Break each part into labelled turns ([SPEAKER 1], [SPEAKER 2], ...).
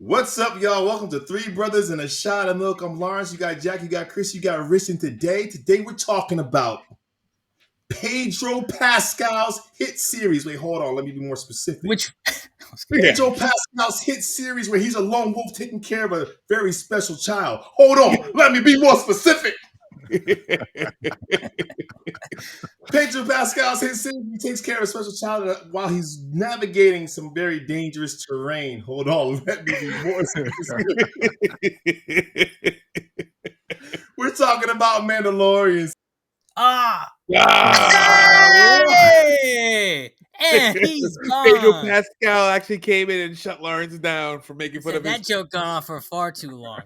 [SPEAKER 1] What's up, y'all? Welcome to Three Brothers and a Shot of Milk. I'm Lawrence. You got Jack, you got Chris, you got Rich. And today we're talking about Pedro Pascal's hit series. Wait, hold on. Let me be more specific. Pedro Pascal's hit series where he's a lone wolf taking care of a very special child. Hold on. Let me be more specific. Pedro Pascal's hit series, he takes care of a special child while he's navigating some very dangerous terrain. Hold on. Let me be more specific. We're talking about Mandalorian.
[SPEAKER 2] Hey! And he's gone.
[SPEAKER 3] Pedro Pascal actually came in and shut Lawrence down for making fun of
[SPEAKER 2] that joke gone on for far too long.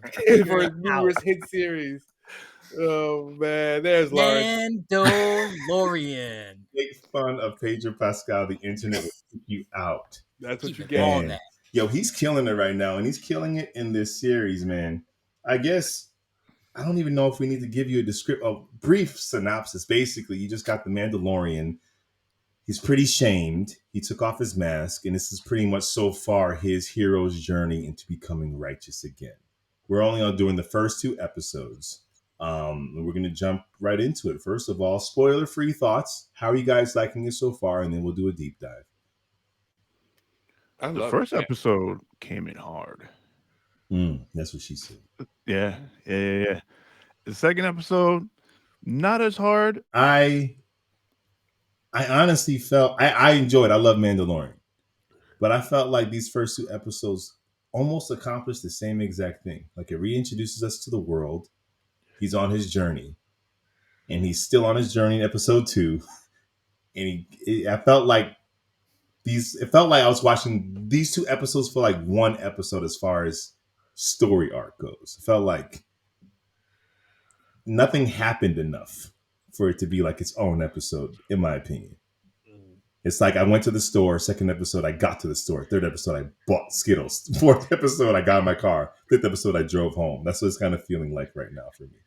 [SPEAKER 3] for his numerous hit series. Oh man, there's Lawrence.
[SPEAKER 2] Mandalorian.
[SPEAKER 1] Make fun of Pedro Pascal, the internet will kick you out.
[SPEAKER 3] That's what you
[SPEAKER 2] get.
[SPEAKER 3] get.
[SPEAKER 1] Yo, he's killing it right now, and he's killing it in this series, man. I guess I don't even know if we need to give you a brief synopsis. Basically, you just got the Mandalorian. He's pretty shamed. He took off his mask, and this is pretty much so far his hero's journey into becoming righteous again. We're only on doing the first 2 episodes. We're going to jump right into it. First of all, spoiler-free thoughts. How are you guys liking it so far? And then we'll do a deep dive.
[SPEAKER 4] The first episode came in hard.
[SPEAKER 1] That's what she said.
[SPEAKER 4] Yeah. The second episode, not as hard.
[SPEAKER 1] I honestly felt I enjoyed. I love Mandalorian, but I felt like these first 2 episodes almost accomplished the same exact thing. Like it reintroduces us to the world. He's on his journey, and he's still on his journey in episode 2. And I felt like it felt like I was watching these 2 episodes for like one episode as far as story arc goes. It felt like nothing happened enough for it to be like its own episode, in my opinion. It's like I went to the store. Second episode, I got to the store. Third episode, I bought Skittles. Fourth episode, I got in my car. Fifth episode, I drove home. That's what it's kind of feeling like right now for me.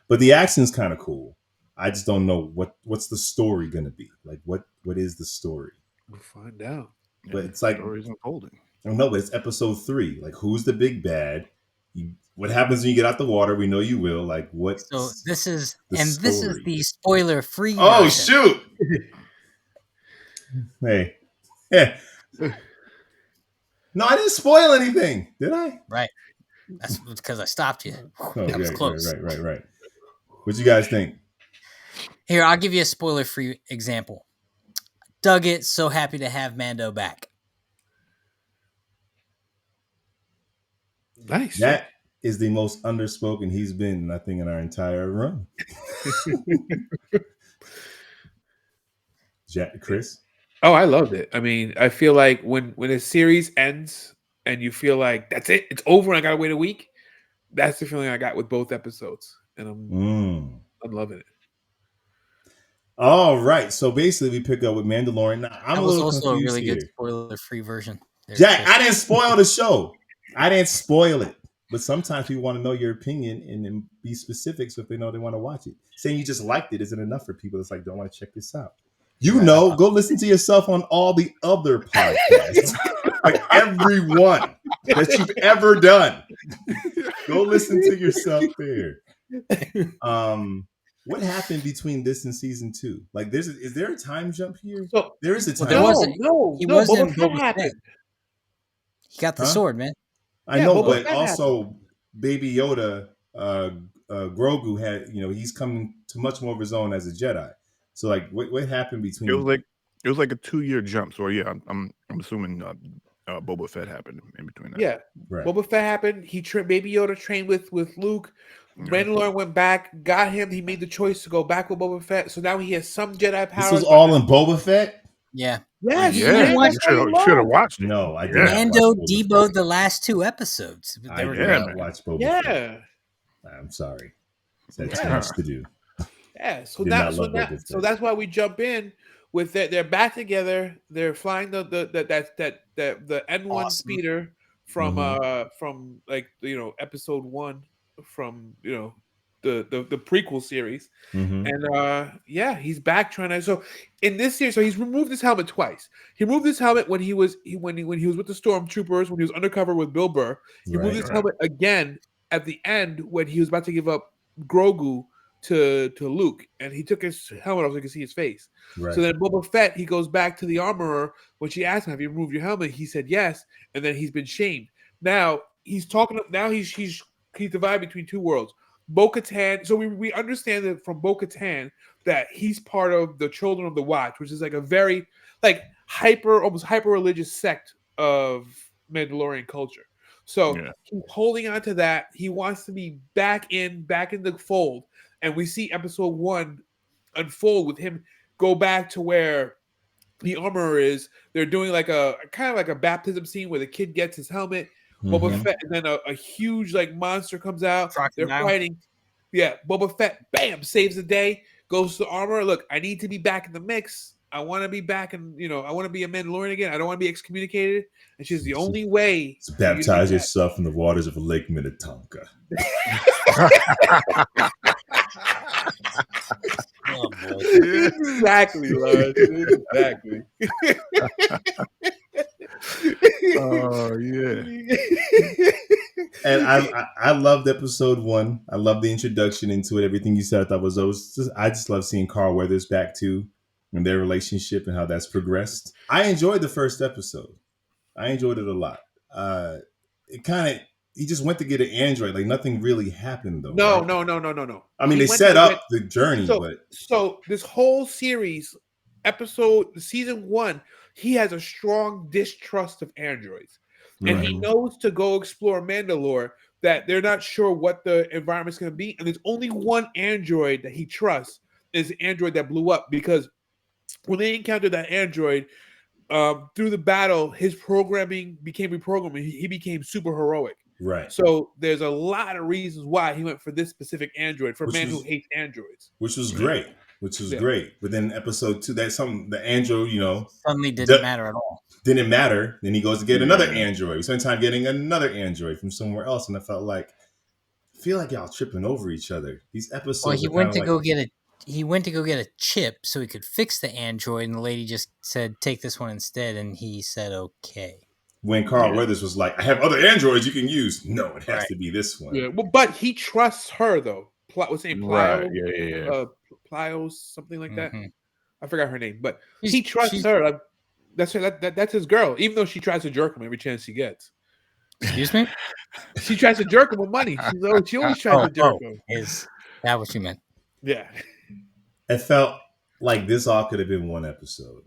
[SPEAKER 1] But the action's kind of cool. I just don't know what's the story going to be. Like, what is the story?
[SPEAKER 3] We'll find out.
[SPEAKER 1] But it's like,
[SPEAKER 4] story's unfolding.
[SPEAKER 1] I don't know, but it's episode 3. Like, who's the big bad? What happens when you get out the water? We know you will. Like, what?
[SPEAKER 2] So this is
[SPEAKER 1] this is
[SPEAKER 2] the spoiler-free.
[SPEAKER 1] Oh,
[SPEAKER 2] version.
[SPEAKER 1] shoot! Hey. Yeah. No, I didn't spoil anything, did I?
[SPEAKER 2] Right. That's because I stopped you.
[SPEAKER 1] Oh,
[SPEAKER 2] that was close.
[SPEAKER 1] Right. What you guys think?
[SPEAKER 2] Here, I'll give you a spoiler-free example. Dug it. So happy to have Mando back.
[SPEAKER 3] Nice.
[SPEAKER 1] That is the most underspoken he's been, I think, in our entire run. Chris?
[SPEAKER 3] Oh, I loved it. I mean, I feel like when a series ends and you feel like that's it, it's over and I gotta wait a week, that's the feeling I got with both episodes. And I'm loving it.
[SPEAKER 1] All right. So basically we pick up with Mandalorian. Now, I'm
[SPEAKER 2] that
[SPEAKER 1] a
[SPEAKER 2] was
[SPEAKER 1] little
[SPEAKER 2] also
[SPEAKER 1] confused
[SPEAKER 2] a really
[SPEAKER 1] here.
[SPEAKER 2] good spoiler-free version.
[SPEAKER 1] Jack, I didn't spoil the show. I didn't spoil it. But sometimes we want to know your opinion and then be specific so if they know they want to watch it. Saying you just liked it isn't enough for people. It's like, don't want to check this out. Go listen to yourself on all the other podcasts. Like every one that you've ever done. Go listen to yourself there. What happened between this and season 2? Like, is there a time jump here?
[SPEAKER 3] So,
[SPEAKER 1] there is a time
[SPEAKER 2] jump.
[SPEAKER 3] No.
[SPEAKER 2] Boba
[SPEAKER 3] Fett happened.
[SPEAKER 2] He got the sword, man.
[SPEAKER 1] I know, but also Baby Yoda, Grogu had, he's coming to much more of his own as a Jedi. So, like, what happened between?
[SPEAKER 4] It was like a 2-year jump. So yeah, I'm assuming Boba Fett happened in between that.
[SPEAKER 3] Yeah, right. Boba Fett happened. Baby Yoda trained with Luke. Mandalorian went back, got him. He made the choice to go back with Boba Fett. So now he has some Jedi powers.
[SPEAKER 1] This was all in Boba Fett?
[SPEAKER 2] Yeah.
[SPEAKER 3] Yes.
[SPEAKER 4] Yeah. You should have watched it.
[SPEAKER 1] No, I didn't.
[SPEAKER 2] Mando deboed the last 2 episodes.
[SPEAKER 1] I did not watch Boba Fett. I'm sorry. That's too much to do.
[SPEAKER 3] Yeah. So that's why we jump in with they're back together. They're flying the N1 speeder from episode 1 from the the prequel series.
[SPEAKER 1] Mhm.
[SPEAKER 3] And yeah, he's back trying to. So in this series, so he's removed his helmet twice. He removed his helmet when he was when he was with the stormtroopers, when he was undercover with Bill Burr. He removed
[SPEAKER 1] Right.
[SPEAKER 3] his helmet again at the end when he was about to give up Grogu to Luke, and he took his helmet off so you can see his face.
[SPEAKER 1] Right.
[SPEAKER 3] So then Boba Fett, he goes back to the armorer when she asked him, "Have you removed your helmet?" He said yes, and then he's been shamed. Now he's talking. Now he's divided between two worlds. Bo-Katan. So we understand that from Bo-Katan that he's part of the Children of the Watch, which is like a very like almost hyper religious sect of Mandalorian culture. So he's holding on to that. He wants to be back in the fold, and we see episode 1 unfold with him go back to where the armorer is. They're doing like a kind of like a baptism scene where the kid gets his helmet. Boba Fett, and then a huge like monster comes out. They're fighting. Yeah, Boba Fett, bam, saves the day. Goes to the armor. Look, I need to be back in the mix. I want to be back, and I want to be a Mandalorian again. I don't want to be excommunicated. And she's the only way
[SPEAKER 1] to baptize yourself in the waters of Lake Minnetonka.
[SPEAKER 2] Oh, boy.
[SPEAKER 3] Exactly, Lars. Exactly.
[SPEAKER 4] Oh yeah.
[SPEAKER 1] And I loved episode 1. I love the introduction into it. Everything you said, I thought was I just love seeing Carl Weathers back too, and their relationship and how that's progressed. I enjoyed the first episode. I enjoyed it a lot. It kind of he just went to get an android. Like nothing really happened though.
[SPEAKER 3] No.
[SPEAKER 1] I mean, they set up the journey,
[SPEAKER 3] so this whole series, season 1, he has a strong distrust of androids, and he knows to go explore Mandalore that they're not sure what the environment's going to be, and there's only one android that he trusts is the android that blew up, because when they encountered that android through the battle, his programming became reprogramming. He became super heroic.
[SPEAKER 1] Right.
[SPEAKER 3] So there's a lot of reasons why he went for this specific android, for a man who hates androids.
[SPEAKER 1] Which was great. Great. But then episode 2, that's something the android,
[SPEAKER 2] suddenly didn't matter at all.
[SPEAKER 1] Didn't matter. Then he goes to get another android. We spent time getting another android from somewhere else, and I feel like y'all tripping over each other. These episodes.
[SPEAKER 2] Well, he went to go get a chip so he could fix the android, and the lady just said, "Take this one instead," and he said, "Okay."
[SPEAKER 1] When Carl Weathers was like, "I have other androids you can use." No, it has to be this one.
[SPEAKER 3] Yeah, well, but he trusts her though. What's his name? Plio?
[SPEAKER 4] Right. Yeah.
[SPEAKER 3] Plios, something like that. I forgot her name, but he trusts her. That's her. That's his girl. Even though she tries to jerk him every chance she gets.
[SPEAKER 2] Excuse me?
[SPEAKER 3] She tries to jerk him with money. She always tries to jerk him.
[SPEAKER 2] Is that what you meant?
[SPEAKER 3] Yeah.
[SPEAKER 1] It felt like this all could have been one episode.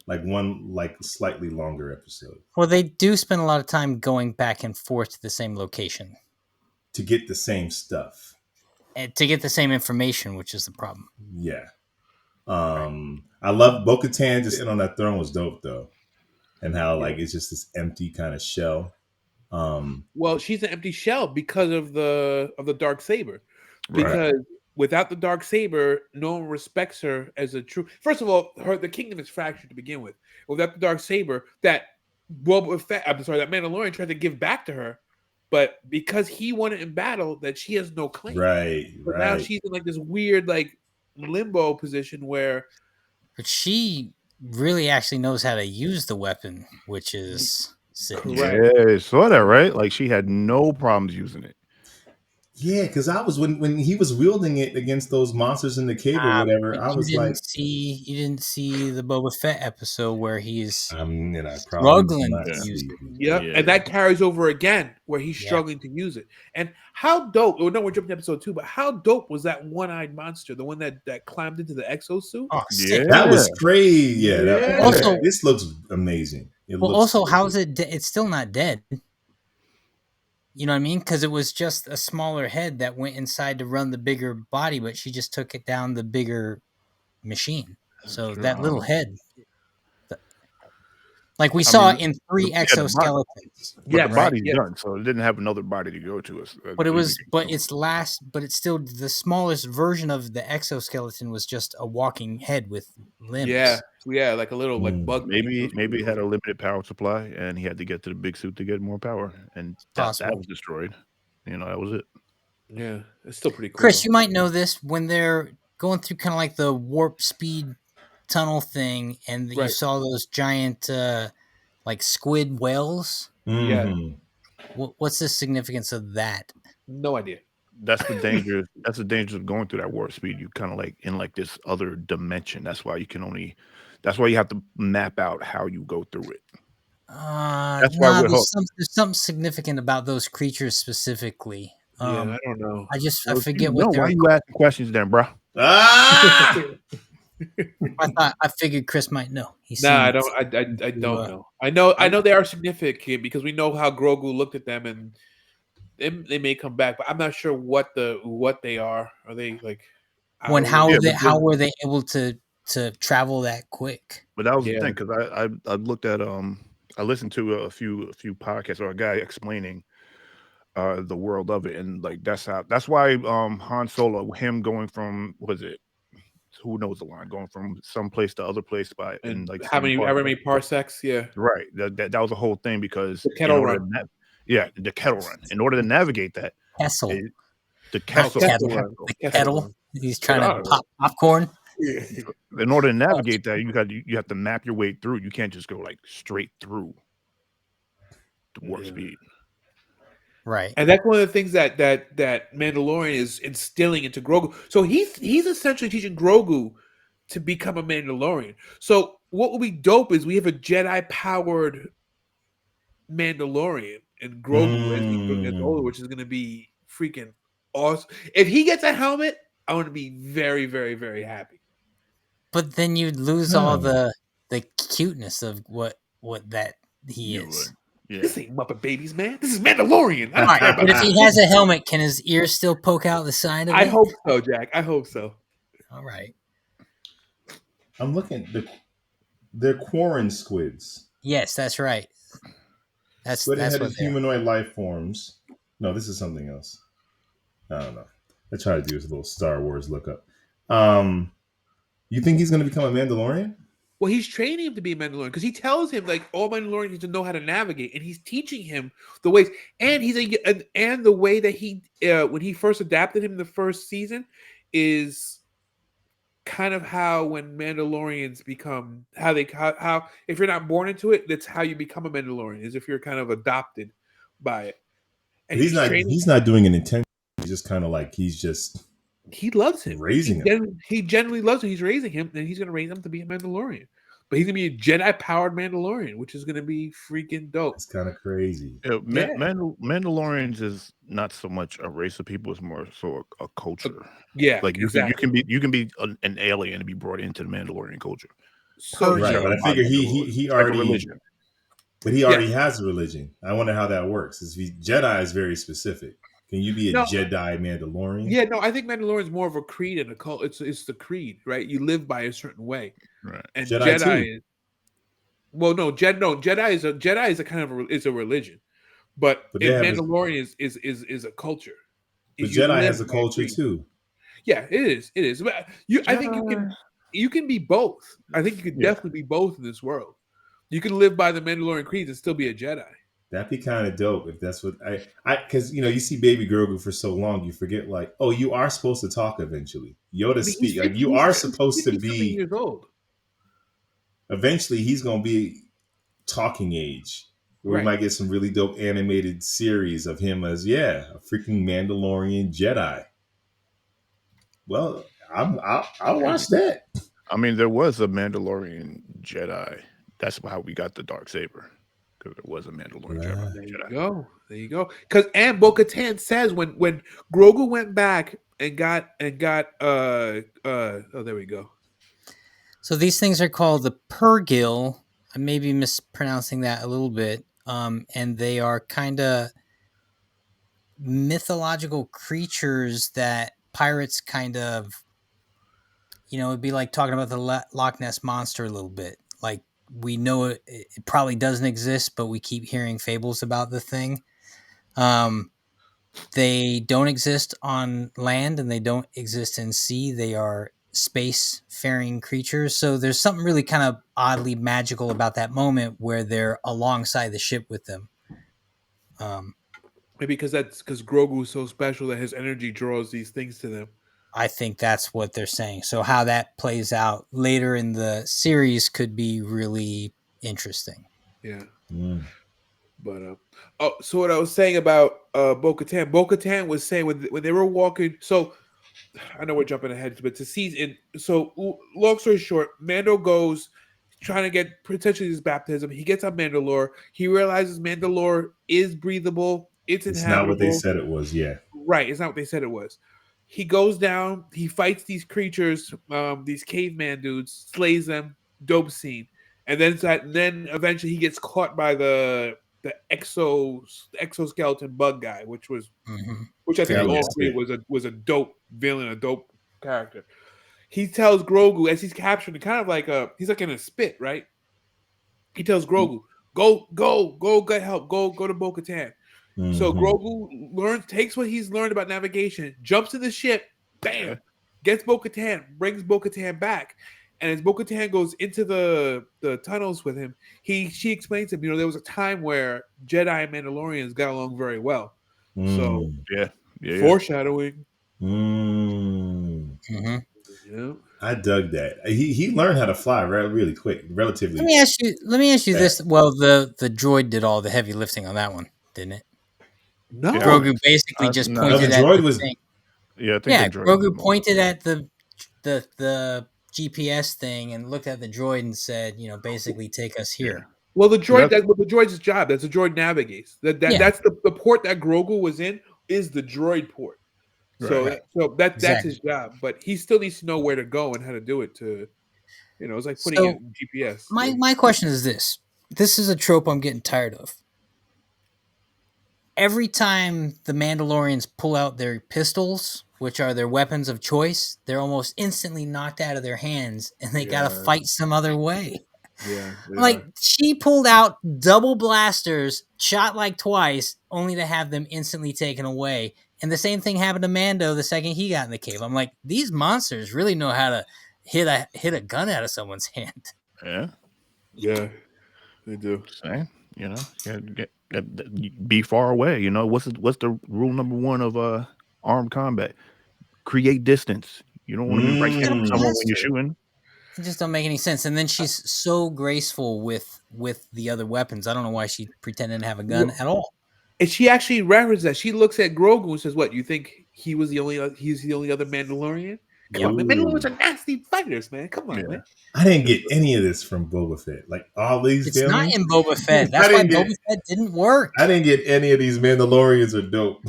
[SPEAKER 1] Like one slightly longer episode.
[SPEAKER 2] Well, they do spend a lot of time going back and forth to the same location.
[SPEAKER 1] To get the same stuff.
[SPEAKER 2] And to get the same information, which is the problem.
[SPEAKER 1] Yeah. I love Bo-Katan just sitting on that throne was dope though. And how it's just this empty kind of shell.
[SPEAKER 3] Well, she's an empty shell because of the dark saber. Because without the dark saber, no one respects her as a true. First of all, the kingdom is fractured to begin with. Without the dark saber, that Mandalorian tried to give back to her, but because he won it in battle, that she has no claim.
[SPEAKER 1] Right.
[SPEAKER 3] Now she's in this weird limbo position where.
[SPEAKER 2] But she really actually knows how to use the weapon, which is sick.
[SPEAKER 4] Yeah, saw that, right? Like she had no problems using it.
[SPEAKER 1] Yeah, because I was when he was wielding it against those monsters in the cave or whatever, I was like,
[SPEAKER 2] you didn't see the Boba Fett episode where he's struggling
[SPEAKER 1] to
[SPEAKER 2] use it.
[SPEAKER 3] Yeah, and that carries over again where he's struggling to use it. And how dope? Oh no, we're jumping to episode 2, but how dope was that one-eyed monster, the one that climbed into the exosuit?
[SPEAKER 2] Oh, sick.
[SPEAKER 1] That was crazy. Yeah. Also, this looks amazing.
[SPEAKER 2] How is it? It's still not dead. You know what I mean? Because it was just a smaller head that went inside to run the bigger body, but she just took it down the bigger machine. So that little head, like we saw in 3 exoskeletons.
[SPEAKER 4] The body's done, so it didn't have another body to go to.
[SPEAKER 2] But it's still the smallest version of the exoskeleton was just a walking head with limbs.
[SPEAKER 3] Yeah, like a little bug.
[SPEAKER 4] Maybe it had a limited power supply, and he had to get to the big suit to get more power, and that was destroyed. That was it.
[SPEAKER 3] Yeah, it's still pretty cool.
[SPEAKER 2] Chris,
[SPEAKER 3] Though.
[SPEAKER 2] you might know this when they're going through kind of like the warp speed tunnel thing, and you
[SPEAKER 3] Right.
[SPEAKER 2] saw those giant like squid whales.
[SPEAKER 3] Yeah.
[SPEAKER 1] Mm-hmm.
[SPEAKER 2] What's the significance of that?
[SPEAKER 3] No idea.
[SPEAKER 4] That's the danger. That's the danger of going through that warp speed. You kind of like in like this other dimension. That's why you can only. That's why you have to map out how you go through it. That's why
[SPEAKER 2] No,
[SPEAKER 4] we're hooked.
[SPEAKER 2] there's something significant about those creatures specifically.
[SPEAKER 3] Yeah, I don't know.
[SPEAKER 2] I
[SPEAKER 4] Well, if you
[SPEAKER 2] forget what
[SPEAKER 4] know,
[SPEAKER 2] they're
[SPEAKER 4] why you
[SPEAKER 2] called.
[SPEAKER 4] asking questions then, bro?
[SPEAKER 1] Ah!
[SPEAKER 2] I figured Chris might know. He's
[SPEAKER 3] Nah,
[SPEAKER 2] seen
[SPEAKER 3] I
[SPEAKER 2] it.
[SPEAKER 3] don't. I
[SPEAKER 2] To,
[SPEAKER 3] don't know. I know they are significant because we know how Grogu looked at them, and they may come back, but I'm not sure what they are. Are they like?
[SPEAKER 2] when
[SPEAKER 3] Outer rim?
[SPEAKER 2] how were they able to travel that quick?
[SPEAKER 4] But that was the
[SPEAKER 3] Yeah.
[SPEAKER 4] thing because I looked at I listened to a few podcasts or a guy explaining the world of it, and like that's why Han Solo, him going from, was it, who knows the line, going from some place to other place by in
[SPEAKER 3] And
[SPEAKER 4] like
[SPEAKER 3] how
[SPEAKER 4] some
[SPEAKER 3] many?
[SPEAKER 4] part,
[SPEAKER 3] However many parsecs? Yeah.
[SPEAKER 4] right, that was the whole thing because
[SPEAKER 3] The
[SPEAKER 4] in
[SPEAKER 3] kettle
[SPEAKER 4] order
[SPEAKER 3] run.
[SPEAKER 4] the kettle run, in order to navigate that,
[SPEAKER 2] Kessel.
[SPEAKER 4] it, the
[SPEAKER 3] Oh,
[SPEAKER 4] Kessel,
[SPEAKER 3] kettle
[SPEAKER 2] kettle.
[SPEAKER 3] run.
[SPEAKER 2] The
[SPEAKER 3] Kettle
[SPEAKER 2] kettle.
[SPEAKER 3] run.
[SPEAKER 2] He's trying to
[SPEAKER 3] Oh.
[SPEAKER 2] pop popcorn.
[SPEAKER 3] Yeah.
[SPEAKER 4] in order to navigate that, you have to map your way through. You can't just go like straight through the warp
[SPEAKER 3] Yeah.
[SPEAKER 4] speed.
[SPEAKER 2] Right.
[SPEAKER 3] And that's one of the things that Mandalorian is instilling into Grogu. So he's essentially teaching Grogu to become a Mandalorian. So what will be dope is we have a Jedi powered Mandalorian and Grogu as he gets older,
[SPEAKER 1] Mm.
[SPEAKER 3] which is going to be freaking awesome. If he gets a helmet, I want to be very, very, very happy.
[SPEAKER 2] But then you'd lose all the cuteness of what that he
[SPEAKER 4] You
[SPEAKER 2] is.
[SPEAKER 4] would, yeah.
[SPEAKER 3] This ain't Muppet Babies, man. This is Mandalorian. I don't
[SPEAKER 2] All
[SPEAKER 3] care
[SPEAKER 2] right,
[SPEAKER 3] about
[SPEAKER 2] but if
[SPEAKER 3] that.
[SPEAKER 2] he has a helmet, can his ears still poke out the side of it?
[SPEAKER 3] I hope so, Jack. I hope so.
[SPEAKER 2] All right.
[SPEAKER 1] I'm looking. They're Quarren squids.
[SPEAKER 2] Yes, that's right. That's
[SPEAKER 1] Squid-headed
[SPEAKER 2] what they are.
[SPEAKER 1] humanoid life forms. No, this is something else. I don't know. I try to do this little Star Wars lookup. You think he's going to become a Mandalorian?
[SPEAKER 3] Well, he's training him to be a Mandalorian because he tells him like all Mandalorians need to know how to navigate, and he's teaching him the ways. And and the way that he when he first adapted him in the first season is kind of how when Mandalorians become how if you're not born into it, that's how you become a Mandalorian, is if you're kind of adopted by it. And
[SPEAKER 1] But he's
[SPEAKER 3] he's
[SPEAKER 1] not.
[SPEAKER 3] training.
[SPEAKER 1] He's not doing it intentionally. He's just kind of like he's just
[SPEAKER 3] He loves him.
[SPEAKER 1] raising him.
[SPEAKER 3] He genuinely loves him. He's raising him, and he's going to raise him to be a Mandalorian. But he's going to be a Jedi-powered Mandalorian, which is going to be freaking dope.
[SPEAKER 1] It's kind of crazy.
[SPEAKER 4] Yeah,
[SPEAKER 3] Yeah.
[SPEAKER 4] Mandalorians is not so much a race of people; it's more so a culture.
[SPEAKER 3] Yeah,
[SPEAKER 4] Like
[SPEAKER 3] exactly.
[SPEAKER 4] you can be an alien and be brought into the Mandalorian culture.
[SPEAKER 3] So
[SPEAKER 1] Right,
[SPEAKER 2] Purge.
[SPEAKER 1] but I figure he
[SPEAKER 4] It's like a
[SPEAKER 1] already.
[SPEAKER 4] religion.
[SPEAKER 1] But he already has a religion. I wonder how that works. Jedi is very specific. Can you be a
[SPEAKER 3] No.
[SPEAKER 1] Jedi Mandalorian?
[SPEAKER 3] Yeah, no, I think Mandalorian is more of a creed and a cult. It's the creed, right? You live by a certain way,
[SPEAKER 4] Right.
[SPEAKER 3] and
[SPEAKER 1] Jedi too.
[SPEAKER 3] Jedi. Jedi is a kind of is a religion, but
[SPEAKER 1] they have
[SPEAKER 3] Mandalorian is a culture.
[SPEAKER 1] But
[SPEAKER 3] You
[SPEAKER 1] Jedi
[SPEAKER 3] live
[SPEAKER 1] has a
[SPEAKER 3] by
[SPEAKER 1] culture
[SPEAKER 3] creed.
[SPEAKER 1] too.
[SPEAKER 3] Yeah, it is. But I think you can be both. I think you can definitely be both in this world. You can live by the Mandalorian creed and still be a Jedi.
[SPEAKER 1] That'd be kind of dope if that's what because you see Baby Grogu for so long, you forget like, oh, you are supposed to talk eventually. Yoda speak like you are supposed to be.
[SPEAKER 3] Years old.
[SPEAKER 1] Eventually, he's gonna be talking age. Where
[SPEAKER 3] Right.
[SPEAKER 1] we might get some really dope animated series of him as a freaking Mandalorian Jedi. Well, I'll watch that.
[SPEAKER 4] I mean, there was a Mandalorian Jedi. That's how we got the Darksaber, because there was a Mandalorian
[SPEAKER 1] Right.
[SPEAKER 4] Jedi.
[SPEAKER 3] There you go. Because and Bo-Katan says when Grogu went back and got oh, there we go.
[SPEAKER 2] So these things are called the Purgil. I may be mispronouncing that a little bit. And they are kind of mythological creatures that pirates kind of, it'd be like talking about the Loch Ness Monster a little bit. Like we know it probably doesn't exist, but we keep hearing fables about the thing. They don't exist on land and they don't exist in sea. They are space-faring creatures. So there's something really kind of oddly magical about that moment where they're alongside the ship with them.
[SPEAKER 3] Maybe because Grogu's so special that his energy draws these things to them.
[SPEAKER 2] I think that's what they're saying. So how that plays out later in the series could be really interesting.
[SPEAKER 3] Yeah.
[SPEAKER 1] Mm.
[SPEAKER 3] But so what I was saying about Bo-Katan was saying when they were walking. So I know we're jumping ahead, but to see in so long story short, Mando goes trying to get potentially his baptism. He gets on Mandalore. He realizes Mandalore is breathable. It's
[SPEAKER 1] It's not what they
[SPEAKER 3] inhabitable.
[SPEAKER 1] said it was. Yeah.
[SPEAKER 3] Right. It's not what they said it was. He goes down. He fights these creatures, these caveman dudes, slays them. Dope scene. And then eventually he gets caught by the exoskeleton bug guy, which
[SPEAKER 2] Mm-hmm.
[SPEAKER 3] I think
[SPEAKER 1] That
[SPEAKER 2] Very
[SPEAKER 3] we
[SPEAKER 1] was
[SPEAKER 3] all
[SPEAKER 2] good.
[SPEAKER 3] agree
[SPEAKER 1] sick.
[SPEAKER 3] was a dope villain, a dope character. He tells Grogu as he's captured, and kind of like he's like in a spit, right? He tells Grogu, go, get help, go to Bo-Katan. So
[SPEAKER 1] Mm-hmm.
[SPEAKER 3] Grogu takes what he's learned about navigation, jumps in the ship,
[SPEAKER 4] Yeah.
[SPEAKER 3] bam, gets Bo-Katan, brings Bo-Katan back. And as Bo-Katan goes into the tunnels with him, she explains to him, there was a time where Jedi and Mandalorians got along very well. So
[SPEAKER 4] Yeah.
[SPEAKER 3] foreshadowing.
[SPEAKER 1] Mm.
[SPEAKER 2] Mm-hmm.
[SPEAKER 3] Yeah.
[SPEAKER 1] I dug that. He learned how to fly really quick, relatively.
[SPEAKER 2] Let me ask you this.
[SPEAKER 1] fast.
[SPEAKER 2] Well, the droid did all the heavy lifting on that one, didn't it?
[SPEAKER 3] No.
[SPEAKER 4] Yeah.
[SPEAKER 2] Grogu basically just
[SPEAKER 4] No,
[SPEAKER 1] No, the
[SPEAKER 2] pointed at
[SPEAKER 1] droid
[SPEAKER 2] the
[SPEAKER 1] was.
[SPEAKER 2] thing.
[SPEAKER 4] Yeah, I think
[SPEAKER 2] Yeah,
[SPEAKER 4] the droid.
[SPEAKER 2] Grogu pointed at the GPS thing and looked at the droid and said, basically take us
[SPEAKER 4] Yeah.
[SPEAKER 2] here.
[SPEAKER 3] Well, the
[SPEAKER 4] So
[SPEAKER 3] droid
[SPEAKER 4] that's
[SPEAKER 3] the droid's job. That's the droid navigates.
[SPEAKER 2] Yeah.
[SPEAKER 3] That's the port that Grogu was in is the droid port. So
[SPEAKER 4] right.
[SPEAKER 3] that's
[SPEAKER 2] Exactly.
[SPEAKER 3] his job. But he still needs to know where to go and how to do it. It's like putting
[SPEAKER 2] So
[SPEAKER 3] in GPS.
[SPEAKER 2] my question is this. This is a trope I'm getting tired of. Every time the Mandalorians pull out their pistols, which are their weapons of choice, they're almost instantly knocked out of their hands and they gotta
[SPEAKER 4] Yeah.
[SPEAKER 2] fight some other way.
[SPEAKER 3] Yeah,
[SPEAKER 2] Like, she pulled out double blasters, shot like twice, only to have them instantly taken away. And the same thing happened to Mando the second he got in the cave. I'm like, these monsters really know how to hit a gun out of someone's hand.
[SPEAKER 3] yeah, they do.
[SPEAKER 4] Saying, be far away. What's the rule number one of armed combat? Create distance. You don't want to be right next to someone when you're shooting.
[SPEAKER 2] It just don't make any sense. And then she's so graceful with the other weapons. I don't know why she pretended to have a gun at all.
[SPEAKER 3] And she actually references that. She looks at Grogu and says, "What, you think he's the only other Mandalorian? Come on, man. Mandalorians are nasty fighters, man. Come on, man."
[SPEAKER 1] I didn't get any of this from Boba Fett. Like all these
[SPEAKER 2] It's
[SPEAKER 1] villains.
[SPEAKER 2] not in Boba Fett. That's why Boba Fett didn't work.
[SPEAKER 1] I didn't get any of these Mandalorians are dope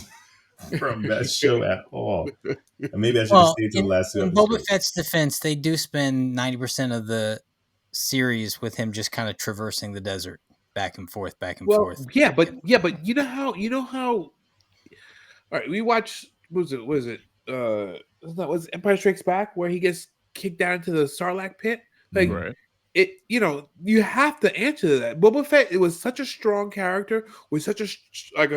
[SPEAKER 1] from that show at all. And maybe I should have stayed to the last two
[SPEAKER 2] in
[SPEAKER 1] episodes.
[SPEAKER 2] Boba Fett's defense, they do spend 90% of the series with him just kind of traversing the desert back and forth.
[SPEAKER 3] Yeah, but you know how. All right, we watched. What was it? Was Empire Strikes Back where he gets kicked down into the Sarlacc pit? Like
[SPEAKER 4] Right.
[SPEAKER 3] it, you have to answer that. Boba Fett, it was such a strong character with such a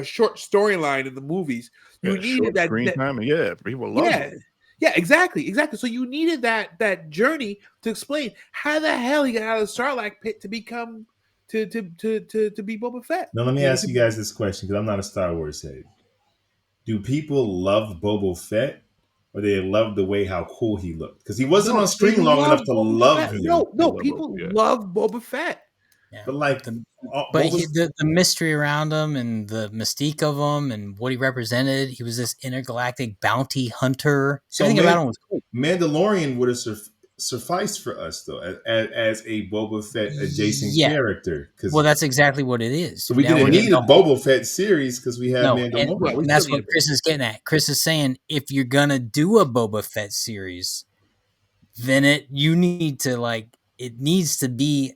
[SPEAKER 3] short storyline in the movies. You needed that
[SPEAKER 4] screen time, and people love it.
[SPEAKER 3] Yeah, exactly. So you needed that journey to explain how the hell he got out of the Sarlacc pit to become to be Boba Fett.
[SPEAKER 1] Now let me ask you guys this question because I'm not a Star Wars head. Do people love Boba Fett, or they love the way how cool he looked? Because he wasn't on screen long enough to love him.
[SPEAKER 3] No, people love Boba Fett.
[SPEAKER 2] Yeah.
[SPEAKER 1] But like,
[SPEAKER 2] the mystery around him and the mystique of him and what he represented, he was this intergalactic bounty hunter.
[SPEAKER 1] So
[SPEAKER 2] Everything about him was cool.
[SPEAKER 1] Mandalorian would have sufficed for us though as a Boba Fett adjacent character.
[SPEAKER 2] Well, that's exactly what it is.
[SPEAKER 1] So we didn't need a Boba Fett series because we have Mandalorian.
[SPEAKER 2] And that's what Chris is getting at. Chris is saying if you're gonna do a Boba Fett series, then it needs to be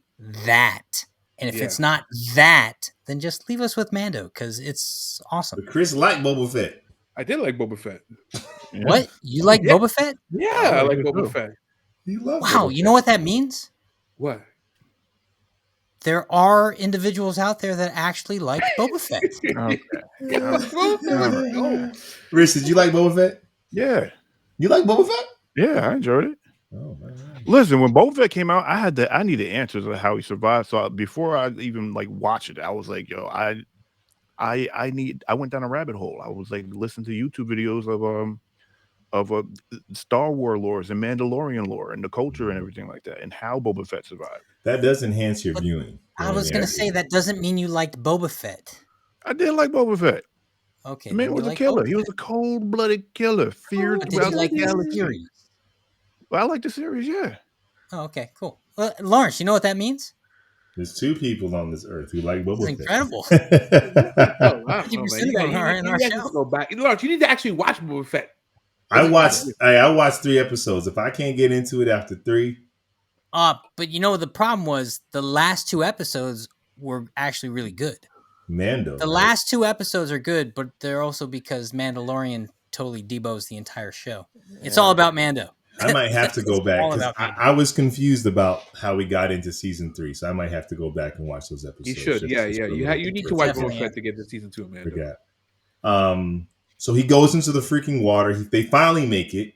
[SPEAKER 2] that. And if it's not that, then just leave us with Mando because it's awesome.
[SPEAKER 1] But Chris liked Boba Fett.
[SPEAKER 3] I did like Boba Fett.
[SPEAKER 2] What? You like Boba Fett?
[SPEAKER 3] Yeah, I like Boba Fett.
[SPEAKER 2] Wow, you know what that means?
[SPEAKER 3] What?
[SPEAKER 2] There are individuals out there that actually like Boba Fett.
[SPEAKER 1] Okay. Rich, did you like Boba Fett?
[SPEAKER 4] Yeah.
[SPEAKER 1] You like Boba Fett?
[SPEAKER 4] Yeah, I enjoyed it.
[SPEAKER 1] Oh, man.
[SPEAKER 4] Listen, when Boba Fett came out, I needed answers of how he survived. So before I even watch it, I was like, yo, I went down a rabbit hole. I was like listening to YouTube videos of Star Wars lores and Mandalorian lore and the culture and everything like that, and how Boba Fett survived.
[SPEAKER 1] That does enhance your
[SPEAKER 2] But
[SPEAKER 1] viewing.
[SPEAKER 2] I was going to say that doesn't mean you liked Boba Fett.
[SPEAKER 4] I did like Boba Fett.
[SPEAKER 2] Okay,
[SPEAKER 4] The man was a killer. He was a cold-blooded killer, feared
[SPEAKER 2] Did
[SPEAKER 4] throughout
[SPEAKER 2] you like
[SPEAKER 4] the
[SPEAKER 2] the
[SPEAKER 4] galaxy.
[SPEAKER 2] series?
[SPEAKER 4] Well, I like the series, yeah.
[SPEAKER 2] Oh, okay, cool. Lawrence, you know what that means?
[SPEAKER 1] There's 2 people on this earth who like Boba Fett.
[SPEAKER 2] Incredible.
[SPEAKER 3] Oh, I don't know, man.
[SPEAKER 2] 50%
[SPEAKER 3] You
[SPEAKER 2] of them are in our
[SPEAKER 3] need
[SPEAKER 2] show.
[SPEAKER 3] to go back. Lawrence, you need to actually watch Boba Fett.
[SPEAKER 1] I watched 3 episodes. If I can't get into it after 3,
[SPEAKER 2] but you know the problem was the last 2 episodes were actually really good.
[SPEAKER 1] Mando.
[SPEAKER 2] The last 2 episodes are good, but they're also because Mandalorian totally debows the entire show. It's all about Mando.
[SPEAKER 1] I might have to go back
[SPEAKER 2] all
[SPEAKER 1] because
[SPEAKER 2] about Mando.
[SPEAKER 1] I was confused about how we got into season 3, so I might have to go back and watch those episodes.
[SPEAKER 3] You should,
[SPEAKER 1] just
[SPEAKER 3] yeah.
[SPEAKER 1] for a
[SPEAKER 3] You
[SPEAKER 1] little
[SPEAKER 3] need
[SPEAKER 1] bit
[SPEAKER 3] to watch
[SPEAKER 1] further.
[SPEAKER 3] Boba Fett to get to season 2 of Mando.
[SPEAKER 1] Forgot. So he goes into the freaking water. They finally make it.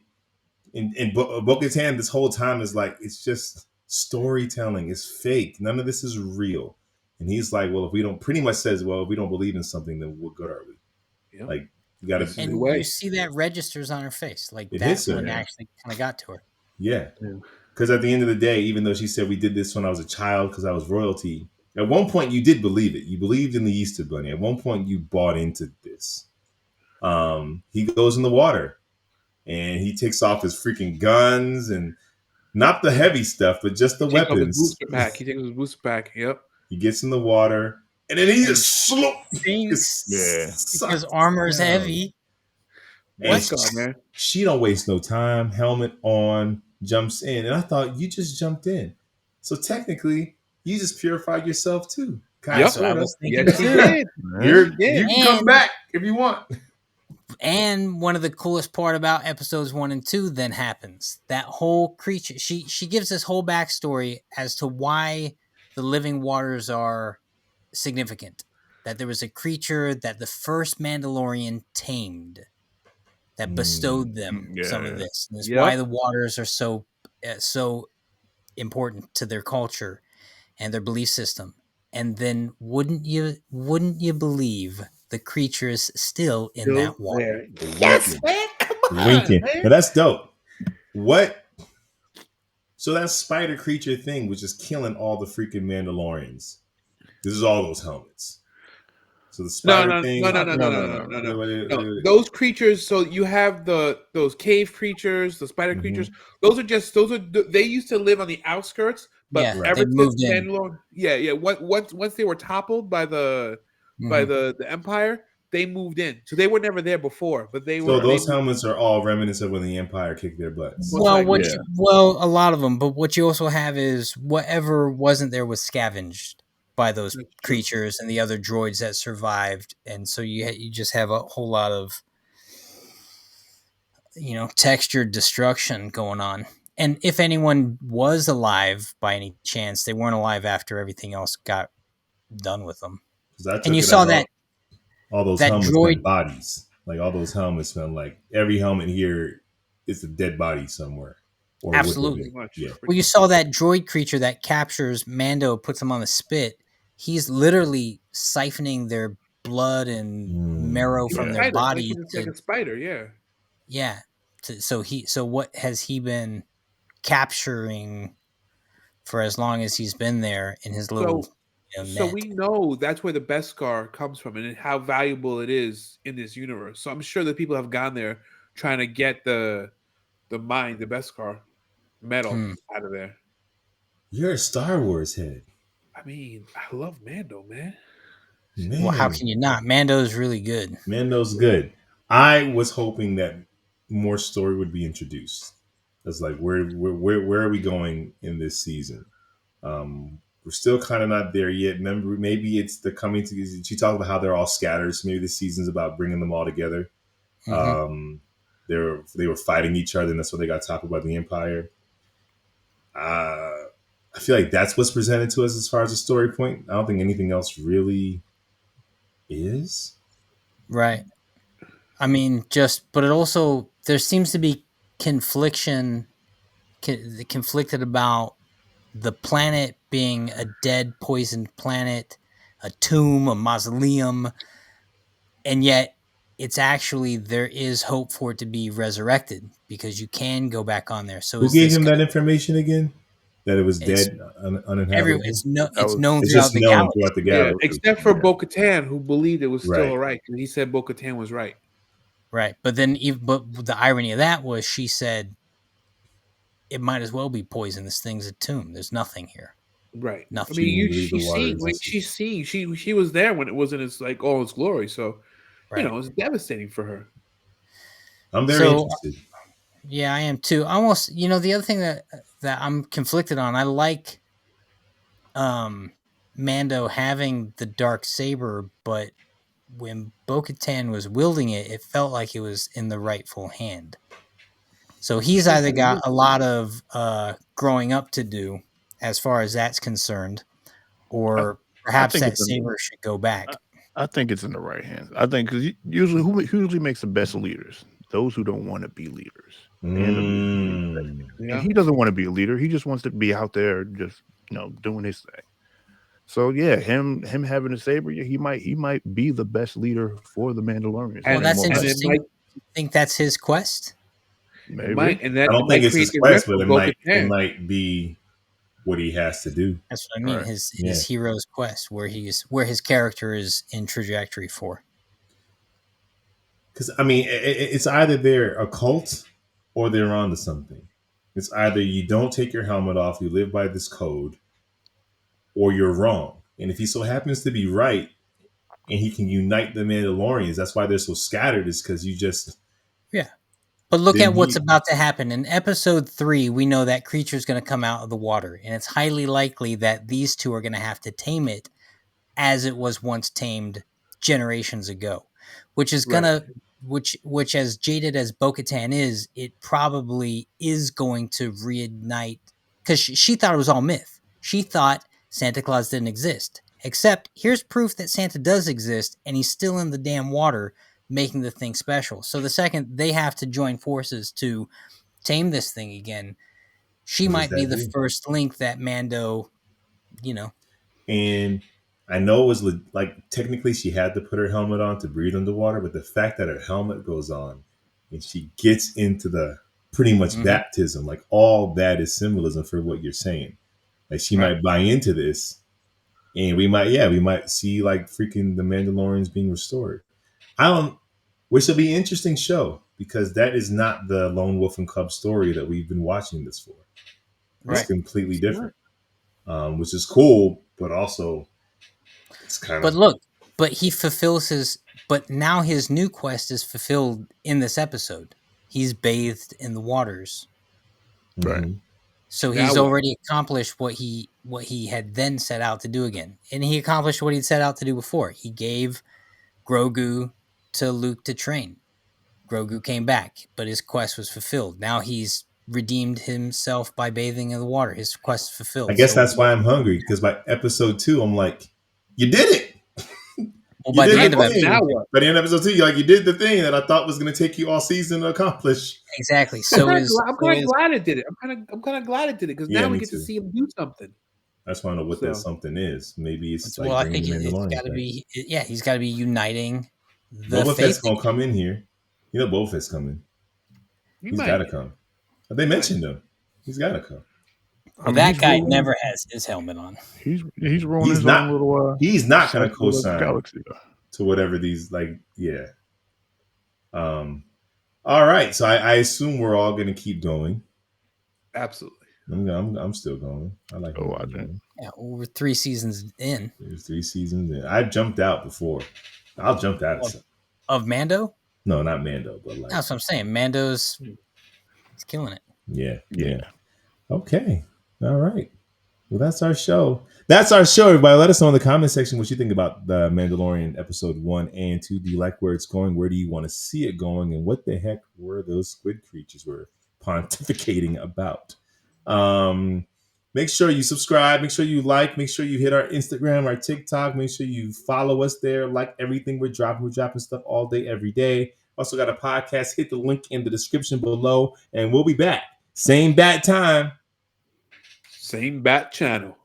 [SPEAKER 1] And Bo-Katan this whole time is like, it's just storytelling. It's fake. None of this is real. And he's like, well, if we don't, pretty much says, well, if we don't believe in something, then what good are we?
[SPEAKER 3] Yeah.
[SPEAKER 1] Like, you got to.
[SPEAKER 2] And you see that registers on her face. Like, that's when it actually kind of got to her.
[SPEAKER 1] Yeah. Because at the end of the day, even though she said we did this when I was a child because I was royalty, at one point you did believe it. You believed in the Easter Bunny. At one point you bought into this. He goes in the water and he takes off his freaking guns and not the heavy stuff, but just the weapons.
[SPEAKER 3] He takes his booster pack. Yep.
[SPEAKER 1] He gets in the water and then he just
[SPEAKER 2] because armor is heavy.
[SPEAKER 1] And she don't waste no time. Helmet on, jumps in, and I thought you just jumped in. So technically, you just purified yourself too.
[SPEAKER 2] That's what I was thinking
[SPEAKER 1] too. You can come back if you want.
[SPEAKER 2] And one of the coolest part about episodes 1 and 2 then happens. That whole creature, she gives this whole backstory as to why the living waters are significant. That there was a creature that the first Mandalorian tamed that bestowed them some of this. And that's why the waters are so important to their culture and their belief system. And then wouldn't you believe the creature is still in that water?
[SPEAKER 3] Yes, man. Come on,
[SPEAKER 1] winking.
[SPEAKER 3] man.
[SPEAKER 1] But that's dope. What? So that spider creature thing was just killing all the freaking Mandalorians. This is all those helmets. So the spider thing.
[SPEAKER 3] No. Those creatures. So you have those cave creatures, the spider creatures. They used to live on the outskirts, but ever since Mandalorian, once they were toppled by the Empire, they moved in. So they were never there before, but they were.
[SPEAKER 1] So those helmets are all remnants of when the Empire kicked their butts.
[SPEAKER 2] Well, a lot of them, but what you also have is whatever wasn't there was scavenged by those creatures and the other droids that survived, and so you just have a whole lot of textured destruction going on. And if anyone was alive by any chance, they weren't alive after everything else got done with them. And you saw that
[SPEAKER 1] all those helmets meant bodies, like all those helmets meant like every helmet here is a dead body somewhere. Or
[SPEAKER 2] absolutely. Yeah. Well, you saw that droid creature that captures Mando, puts him on the spit. He's literally siphoning their blood and marrow from their body.
[SPEAKER 3] Like a spider, yeah.
[SPEAKER 2] Yeah. So what has he been capturing for as long as he's been there in his little
[SPEAKER 3] So we know that's where the Beskar comes from and how valuable it is in this universe. So I'm sure that people have gone there trying to get the Beskar metal out of there.
[SPEAKER 1] You're a Star Wars head.
[SPEAKER 3] I mean, I love Mando, man.
[SPEAKER 2] Well, how can you not? Mando's really good.
[SPEAKER 1] Mando's good. I was hoping that more story would be introduced. It's like where are we going in this season? We're still kind of not there yet. Remember, maybe it's the coming to. She talked about how they're all scattered. So maybe this season's about bringing them all together. Mm-hmm. They were fighting each other, and that's why they got toppled by the Empire. I feel like that's what's presented to us as far as a story point. I don't think anything else really is.
[SPEAKER 2] Right. I mean, but it also, there seems to be conflicted about the planet being a dead, poisoned planet, a tomb, a mausoleum, and yet it's actually there is hope for it to be resurrected because you can go back on there. So
[SPEAKER 1] Who
[SPEAKER 2] is
[SPEAKER 1] gave
[SPEAKER 2] this
[SPEAKER 1] him
[SPEAKER 2] gonna,
[SPEAKER 1] that information again? That it was
[SPEAKER 2] it's
[SPEAKER 1] dead, uninhabitable.
[SPEAKER 4] That
[SPEAKER 2] it's
[SPEAKER 4] was
[SPEAKER 2] known
[SPEAKER 1] It's
[SPEAKER 2] throughout
[SPEAKER 1] just
[SPEAKER 2] the
[SPEAKER 1] known throughout the
[SPEAKER 2] galaxy.
[SPEAKER 3] Yeah,
[SPEAKER 1] galaxy.
[SPEAKER 3] except for
[SPEAKER 1] Yeah.
[SPEAKER 3] Bo-Katan, who believed it was still
[SPEAKER 1] Right.
[SPEAKER 3] all right, and he said Bo-Katan was right.
[SPEAKER 2] Right. But then but the irony of that was she said it might as well be poison. This thing's a tomb. There's nothing here.
[SPEAKER 3] Right. I
[SPEAKER 2] Nothing.
[SPEAKER 1] She
[SPEAKER 3] mean,
[SPEAKER 1] didn't believe the
[SPEAKER 3] she's
[SPEAKER 1] water
[SPEAKER 3] seen,
[SPEAKER 1] existed.
[SPEAKER 3] she was there when it wasn't its like all its glory. So,
[SPEAKER 2] Right.
[SPEAKER 3] it's devastating for her.
[SPEAKER 1] I'm very
[SPEAKER 2] So
[SPEAKER 1] interested.
[SPEAKER 2] yeah, I am too. Almost, the other thing that I'm conflicted on, I like Mando having the dark saber, but when Bo-Katan was wielding it, it felt like it was in the rightful hand. So he's
[SPEAKER 3] She
[SPEAKER 2] either
[SPEAKER 3] had
[SPEAKER 2] got
[SPEAKER 3] it.
[SPEAKER 2] a lot of growing up to do as far as that's concerned,
[SPEAKER 4] I,
[SPEAKER 2] or
[SPEAKER 4] I
[SPEAKER 2] perhaps
[SPEAKER 4] think
[SPEAKER 2] that
[SPEAKER 4] it's in.
[SPEAKER 2] saber should go back.
[SPEAKER 4] I think it's in the right hands. I think because usually who usually makes the best leaders? Those who don't want to be leaders. They end up being the best leaders.
[SPEAKER 3] Yeah.
[SPEAKER 4] And he doesn't want to be a leader. He just wants to be out there, just doing his thing. So yeah, him having a saber, yeah, he might be the best leader for the Mandalorians.
[SPEAKER 2] Well,
[SPEAKER 3] And,
[SPEAKER 2] that's
[SPEAKER 3] and it
[SPEAKER 2] interesting.
[SPEAKER 3] might,
[SPEAKER 2] You think that's his quest?
[SPEAKER 4] Maybe.
[SPEAKER 3] it might, and
[SPEAKER 1] I
[SPEAKER 3] that it
[SPEAKER 1] don't think
[SPEAKER 3] might
[SPEAKER 1] it's
[SPEAKER 3] create
[SPEAKER 1] his
[SPEAKER 3] the
[SPEAKER 1] quest,
[SPEAKER 3] rift
[SPEAKER 1] but
[SPEAKER 3] with
[SPEAKER 1] it
[SPEAKER 3] Bo-Katan.
[SPEAKER 1] might be what he has to do.
[SPEAKER 2] That's what I mean.
[SPEAKER 4] Right.
[SPEAKER 2] His
[SPEAKER 1] Yeah.
[SPEAKER 2] hero's quest, where his character is in trajectory for.
[SPEAKER 1] Because I mean, it's either they're a cult or they're onto something. It's either you don't take your helmet off, you live by this code, or you're wrong. And if he so happens to be right, and he can unite the Mandalorians, that's why they're so scattered. Is because you just
[SPEAKER 2] But look
[SPEAKER 1] then
[SPEAKER 2] at what's
[SPEAKER 1] he
[SPEAKER 2] about to happen. In episode 3, we know that creature's going to come out of the water, and it's highly likely that these two are going to have to tame it as it was once tamed generations ago, which is going to which as jaded as Bo-Katan is, it probably is going to reignite cuz she thought it was all myth. She thought Santa Claus didn't exist. Except here's proof that Santa does exist and he's still in the damn water making the thing special. So the second they have to join forces to tame this thing again, she
[SPEAKER 1] what does
[SPEAKER 2] might be
[SPEAKER 1] that
[SPEAKER 2] the
[SPEAKER 1] do?
[SPEAKER 2] first link that Mando,
[SPEAKER 1] And I know it was like technically she had to put her helmet on to breathe underwater, but the fact that her helmet goes on and she gets into the pretty much baptism, like all that is symbolism for what you're saying. Like she might buy into this, and we might see like freaking the Mandalorians being restored. Which will be an interesting show because that is not the Lone Wolf and Cub story that we've been watching this for. It's completely different, which is cool, but also it's kind
[SPEAKER 2] But
[SPEAKER 1] of
[SPEAKER 2] look, he fulfills but now his new quest is fulfilled in this episode. He's bathed in the waters.
[SPEAKER 4] Right.
[SPEAKER 2] So
[SPEAKER 3] Now
[SPEAKER 2] he's
[SPEAKER 3] what?
[SPEAKER 2] already accomplished what he had then set out to do again. And he accomplished what he'd set out to do before. He gave Grogu to Luke to train. Grogu came back, but his quest was fulfilled. Now he's redeemed himself by bathing in the water. His quest fulfilled.
[SPEAKER 1] I guess
[SPEAKER 2] So
[SPEAKER 1] that's why I'm hungry because by episode 2, I'm like, you did it.
[SPEAKER 2] well,
[SPEAKER 1] You
[SPEAKER 2] by
[SPEAKER 1] did
[SPEAKER 2] the end
[SPEAKER 1] the
[SPEAKER 2] of it,
[SPEAKER 1] thing.
[SPEAKER 3] Now what?
[SPEAKER 1] By the end of episode 2, you're like, you did the thing that I thought was going to take you all season to accomplish.
[SPEAKER 2] exactly. So
[SPEAKER 3] I'm
[SPEAKER 2] is
[SPEAKER 3] kind of glad it did it. I'm kind of glad it did it because
[SPEAKER 1] Yeah,
[SPEAKER 3] now we
[SPEAKER 1] me
[SPEAKER 3] get
[SPEAKER 1] too.
[SPEAKER 3] to see him do something.
[SPEAKER 1] I just want to know what that
[SPEAKER 3] So-
[SPEAKER 1] something is. Maybe it's like
[SPEAKER 2] well, I
[SPEAKER 1] bringing
[SPEAKER 2] think
[SPEAKER 1] the
[SPEAKER 2] it's
[SPEAKER 1] Mandalorian
[SPEAKER 2] got to
[SPEAKER 1] back.
[SPEAKER 2] be. Yeah, he's got to be uniting the
[SPEAKER 1] Boba Fett's
[SPEAKER 2] faith.
[SPEAKER 1] going to come in here. You know Boba Fett's coming.
[SPEAKER 3] You
[SPEAKER 1] He's
[SPEAKER 3] might-
[SPEAKER 1] got to come. But they mentioned him. He's got to come.
[SPEAKER 2] Well, that guy never has his helmet on.
[SPEAKER 4] He's rolling
[SPEAKER 1] He's
[SPEAKER 4] his
[SPEAKER 1] not-
[SPEAKER 4] own little.
[SPEAKER 1] He's not going to
[SPEAKER 4] circle of
[SPEAKER 1] co-sign
[SPEAKER 4] galaxy.
[SPEAKER 1] to whatever these all right, so I assume we're all going to keep going.
[SPEAKER 3] Absolutely.
[SPEAKER 1] I'm still going. I like
[SPEAKER 4] Go watch it.
[SPEAKER 2] Yeah, we're 3 seasons in
[SPEAKER 1] There's 3 seasons in. I've jumped out before. I'll jump out of something.
[SPEAKER 2] of Mando.
[SPEAKER 1] No, not Mando, but like
[SPEAKER 2] That's what I'm saying. Mando's he's killing it.
[SPEAKER 1] yeah. Okay. All right. Well, that's our show. That's our show, everybody. Let us know in the comment section what you think about the Mandalorian episode 1 and 2. Do you like where it's going? Where do you want to see it going? And what the heck were those squid creatures we're pontificating about? Make sure you subscribe. Make sure you like. Make sure you hit our Instagram, our TikTok. Make sure you follow us there. Like everything we're dropping. We're dropping stuff all day, every day. Also got a podcast. Hit the link in the description below, and we'll be back. Same bat time.
[SPEAKER 3] Same bat channel.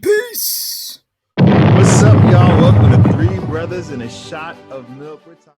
[SPEAKER 2] Peace.
[SPEAKER 1] What's up, y'all? Welcome to 3
[SPEAKER 5] Brothas and a shot of milk.